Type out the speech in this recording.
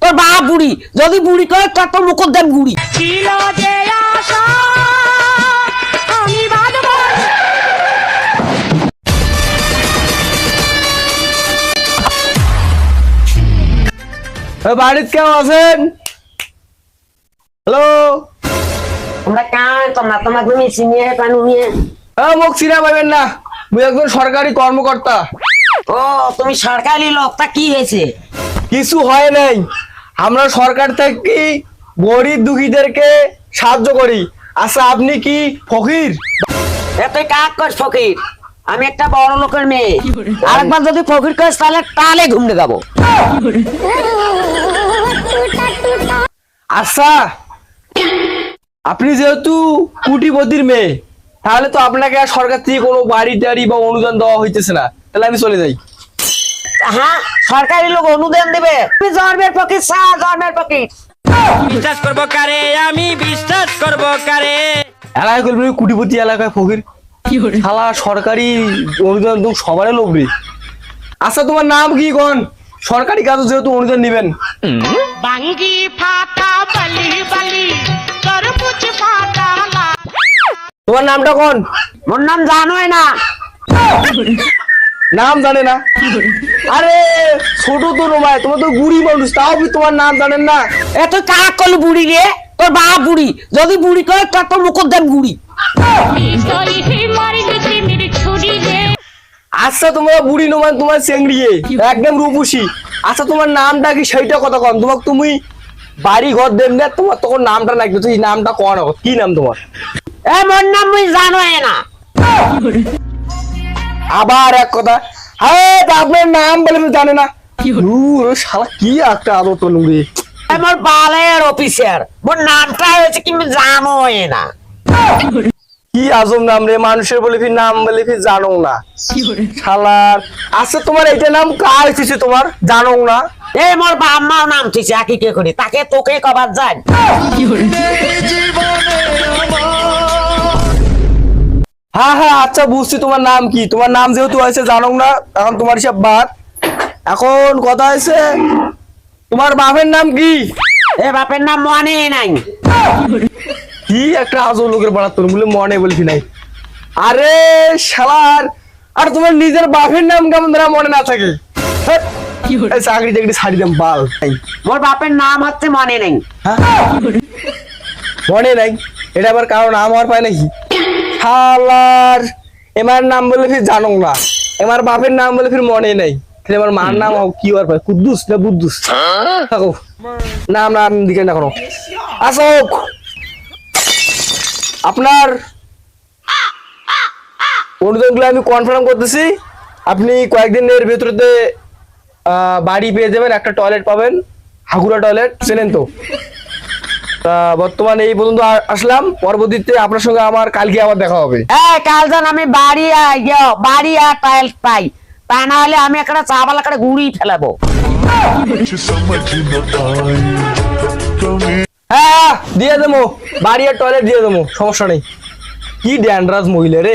তোর বাপ বুড়ি যদি বুড়ি করে তোর মুখর দেন বুড়ি ছিল যে আশা আমি বাঁধব। বাড়িতে কেমন আছেন? হ্যালো, আমরা কান তোমরা তোমার তুমি চিনিয়ে কানু নিয়ে মোক চিনা পাইবেন না, মুই একজন সরকারি কর্মকর্তা। ও তুমি সরকারি লোক, তা কি হয়েছে? কিছু হয় নাই, আমরা সরকার থেকে গরিব দুঃখীদেরকে সাহায্য করি। আচ্ছা, আপনি কি ফকির? তুই কাক কর ফকির, আমি একটা বড় লোকের মেয়ে। আরেকবার যদি ফকির করিস তাহলে টালে ঘুমতে যাবো। আচ্ছা, আপনি যেহেতু কোটিপতির মেয়ে, তাহলে তো আপনাকে আর সরকার থেকে কোনো বাড়ি টাড়ি বা অনুদান দেওয়া হইতেছে না, তাহলে আমি চলে যাই। হ্যাঁ, সরকারি লোক অনুদান দিবে? তুমি জন্মের ফকির, জন্মের ফকির। বিশ্বাস করব কারে, আমি বিশ্বাস করব কারে। এলাকায় করবেন কোটিপতি, এলাকায় ফকির, শালা সরকারি অনুদান তো সবারই লোভ রে। আচ্ছা, তোমার নাম কি কোন? সরকারি কাজ যেহেতু অনুদান নিবেন। বাঙ্গি ফাটা বালি বালি তরমুজ ফাটা লা। তোমার নামটা কোন? মোর নাম জানোই না। নাম জানে না? আরে ছোট তো নয়, তোমার তো বুড়ি মানুষ, তাও কি তোমার নাম জানেন না? তুই কাক করলি বুড়ি রে? তোর বাপ বুড়ি যদি বুড়ি করে তোর মুখর দেন বুড়ি। আচ্ছা, তোমরা বুড়ি নমান, তোমার চেংড়িয়ে একদম রূপসী। আচ্ছা, তোমার নামটা কি সেইটা কথা কম? তোমাকে তুমি বাড়ি ঘর দেন না, তোমার তখন নামটা লাগবে, তুই নামটা কন, কি নাম তোমার? মোর নাম মুই জানোই না। আবার এক কথা, হ্যাঁ আপনার নাম বলে জানে না? শালা কি একটা আদত নুরে। মোর বালের অফিসার, মোর নামটা হয়েছে কিন্তু জানোই না। কি আজব নাম রে, মানুষের বলে ফির নাম বলে ফির জানো না শালার। আচ্ছা, তোমার এইটা নাম কার হইছে, তোমার জানো না? মোর বাম্মাও নাম থিছে, আকি কে করি তাকে তোকে কবার যায়। হ্যাঁ হ্যাঁ, আচ্ছা বুঝছি তোমার নাম কি। তোমার নাম যেহেতু হয়েছে জানো না, এখন তোমার হিসাব বাদ। এখন কথা হয়েছে, তোমার বাপের নাম কি? বাপের নাম মনে নাই। কি একটা আজব লোকের বাড়া, তোর বলে মনে বলছি নাই। আরে শালার, আর তোমার নিজের বাপের নাম কেমন ধরা মনে না থাকে? চাকরি চাকরি ছাড়ি দাম বাল। মোর বাপের নাম হচ্ছে মনে নেই। মনে নাই? এটা আবার কারো নাম হওয়ার পায় নাকি? শালার, এমার নাম বলে ফির জানো না, এমার বাপের নাম বলে ফির মনে নাই। এবার মার নাম কি আর পায়, কুদ্দুস না বুদ্দুস? থাকো, নাম নাম দিকে না কোনো। আচ্ছা, আপনার অনুদানগুলো আমি কনফার্ম করতেছি। আপনি কয়েকদিনের ভেতরে বাড়ি পেয়ে যাবেন, একটা টয়লেট পাবেন, হাগুরা টয়লেট, চেনেন তো? বর্তমানে এই পর্যন্ত আসলাম, পরবর্তীতে আপনার সঙ্গে আমার কালকে আবার দেখা হবে। কাল যান আমি বাড়ি আর টাইল পাই, তা না হলে আমি একটা চাবাল একটা গুড়ি ফেলাবো। হ্যাঁ দিয়ে দেবো, বাড়ি আর টয়লেট দিয়ে দেবো, সমস্যা নেই। কি ড্যান্ড্রাস মহিলা রে।